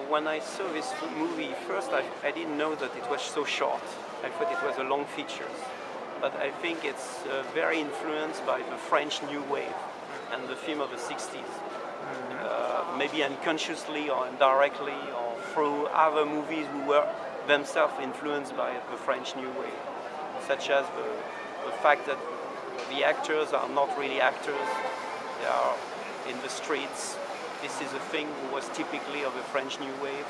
when I saw this movie first, I didn't know that it was so short. I thought it was a long feature. But I think it's very influenced by the French New Wave and the film of the 60s. Maybe unconsciously or indirectly or through other movies who were themselves influenced by the French New Wave, such as the fact that the actors are not really actors, they are in the streets. This is a thing who was typically of the French New Wave.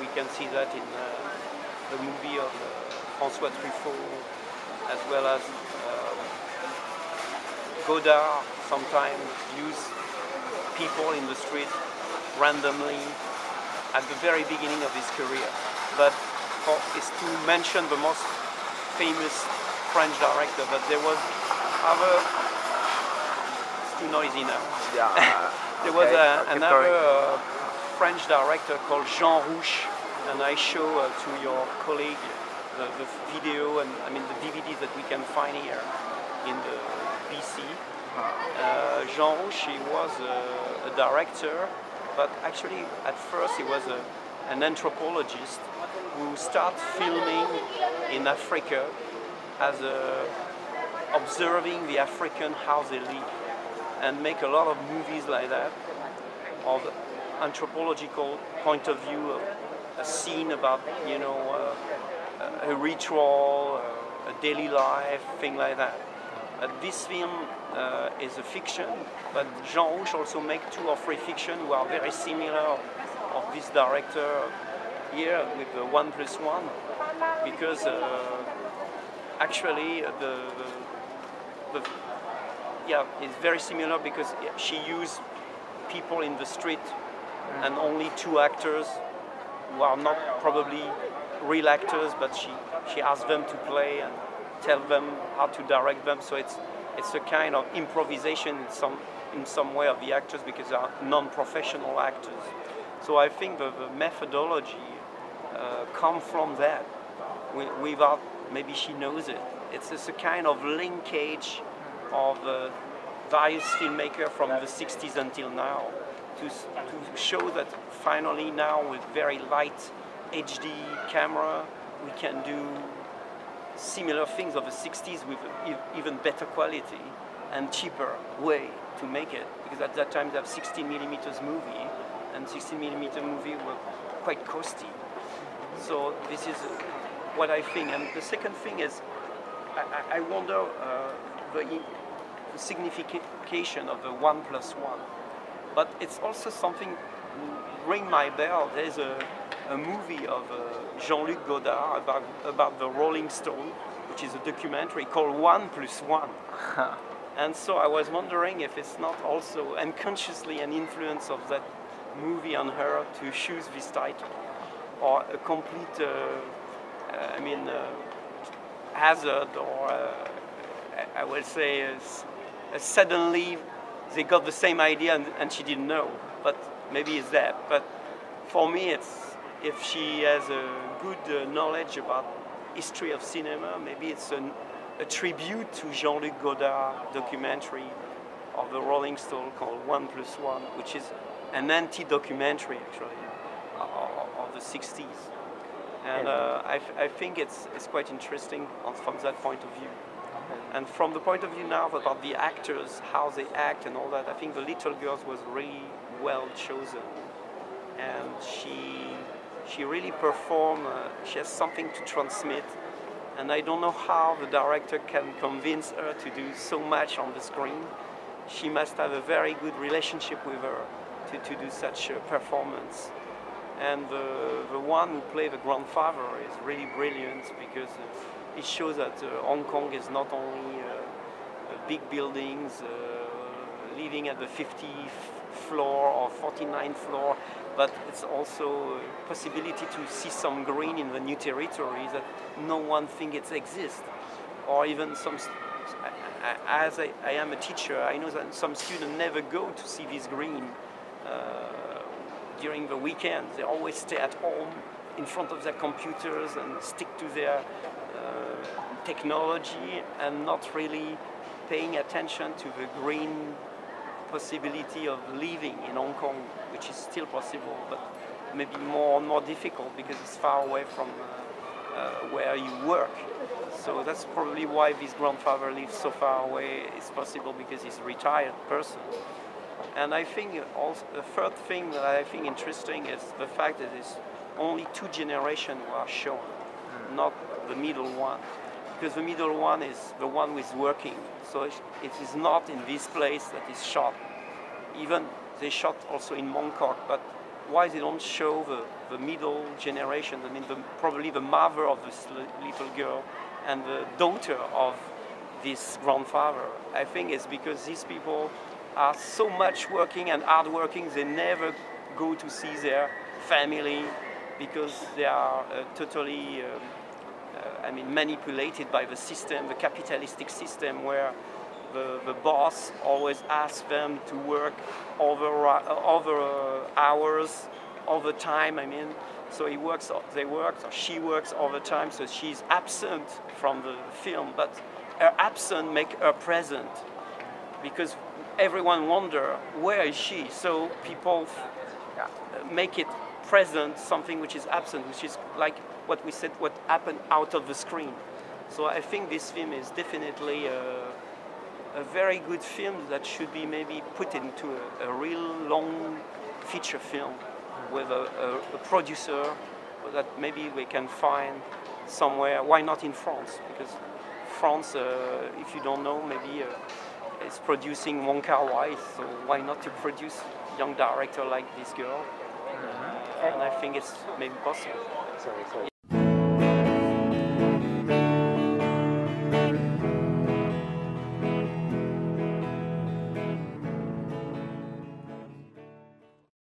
We can see that in the movie of François Truffaut, as well as Godard sometimes use people in the street randomly at the very beginning of his career. But is to mention the most famous French director, but there was other, it's too noisy now. Yeah. There was another French director called Jean Rouch, and I show to your colleague the video and the DVDs that we can find here in the BC. Jean Rouch, he was a director, but actually at first he was an anthropologist who started filming in Africa as observing the African how they live, and make a lot of movies like that of anthropological point of view, a scene about a ritual, a daily life, thing like that. This film is a fiction, but Jean Rouch also make 2 or 3 fiction who are very similar of this director here with the 1+1, because actually it's very similar because she used people in the street and only 2 actors who are not probably real actors, but she asked them to play and tell them how to direct them. So it's a kind of improvisation in some way of the actors, because they are non-professional actors. So I think the methodology comes from that, without maybe she knows it. It's just a kind of linkage of various filmmakers from the 60s until now, to show that finally now with very light HD camera we can do similar things of the 60s with even better quality and cheaper way to make it, because at that time they have 16mm movie, and 16mm movie were quite costly. So this is what I think. And the second thing is, I wonder the signification of the 1+1, but it's also something ring my bell. There's a movie of Jean-Luc Godard about the Rolling Stone, which is a documentary called 1+1. And so I was wondering if it's not also unconsciously an influence of that movie on her to choose this title, or a complete, hazard, or I will say suddenly they got the same idea and she didn't know, but maybe it's that. But for me, it's, if she has a good knowledge about history of cinema, maybe it's a tribute to Jean-Luc Godard documentary of the Rolling Stone called 1+1, which is an anti-documentary actually of the 60s. And I think it's quite interesting from that point of view. And from the point of view now about the actors, how they act and all that, I think The Little Girls was really well chosen. And she really performed, she has something to transmit. And I don't know how the director can convince her to do so much on the screen. She must have a very good relationship with her to do such a performance. And the one who played the grandfather is really brilliant, because it shows that Hong Kong is not only big buildings, living at the 50th floor or 49th floor, but it's also a possibility to see some green in the new territories that no one thinks it exists. Or even some, as I am a teacher, I know that some students never go to see this green during the weekend. They always stay at home in front of their computers and stick to their technology and not really paying attention to the green possibility of living in Hong Kong which is still possible, but maybe more and more difficult because it's far away from where you work. So that's probably why this grandfather lives so far away. It's possible because he's a retired person. And I think also the third thing that I think interesting is the fact that it's only 2 generations who are shown, not the middle one. Because the middle one is the one who is working. So it is not in this place that is shot. Even they shot also in Mongkok, but why they don't show the middle generation? I mean, probably the mother of this little girl and the daughter of this grandfather. I think it's because these people are so much working and hardworking, they never go to see their family because they are totally manipulated by the system, the capitalistic system, where the boss always asks them to work over hours, overtime. I mean, so he works, they work, or she works overtime, so she's absent from the film. But her absence makes her present, because everyone wonder where is she. So people make it present, something which is absent, which is like what we said, what happened out of the screen. So I think this film is definitely a very good film that should be maybe put into a real long feature film with a producer that maybe we can find somewhere. Why not in France? Because France, if you don't know, maybe is producing Wong Kar-wai, so why not to produce a young director like this girl? And I think it's maybe possible. Sorry.